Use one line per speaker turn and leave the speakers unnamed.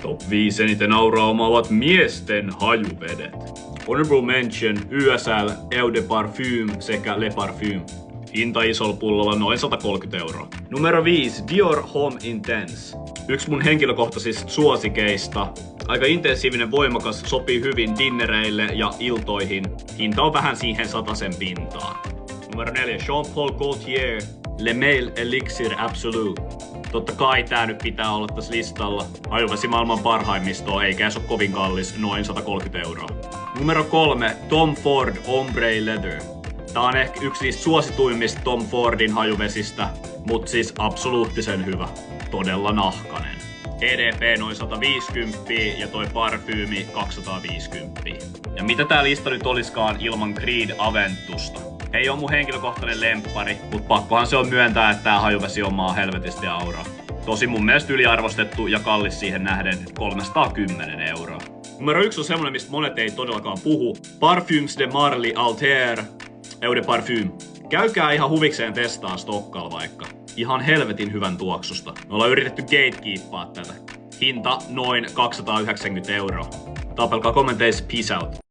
Top 5 eniten auraa omaavat miesten hajuvedet. Honorable mention YSL, Eau de Parfum sekä Le Parfum. Hinta isolla pullolla noin 130 €. Numero 5. Dior Homme Intense. Yksi mun henkilökohtaisista suosikeista. Aika intensiivinen, voimakas, sopii hyvin dinnereille ja iltoihin. Hinta on vähän siihen 100 pintaan. Numero 4. Jean Paul Gaultier Le Male Elixir Absolute. Totta kai tää nyt pitää olla tässä listalla. Hajuvesi maailman parhaimmistoa, eikä se ole kovin kallis, noin 130 €. Numero 3. Tom Ford Ombre Leather. Tää on ehkä yksi niistä suosituimmista Tom Fordin hajuvesistä, mut siis absoluuttisen hyvä. Todella nahkanen. EDP noin 150 ja toi parfyymi 250. Ja mitä tää lista nyt oliskaan ilman Creed Aventusta? Ei oo mun henkilökohtainen lemppari, mut pakkohan se on myöntää, että tää hajuvesi omaa helvetisti auraa. Tosi mun mielestä yliarvostettu ja kallis siihen nähden 310 €. Numero 1 on semmonen, mistä monet ei todellakaan puhu. Parfums de Marly Alter Eau de Parfum. Käykää ihan huvikseen testaa Stockalla vaikka. Ihan helvetin hyvän tuoksusta. Me ollaan yritetty gatekeepaa tätä. Hinta noin 290 €. Tapelkaa kommenteissa, peace out.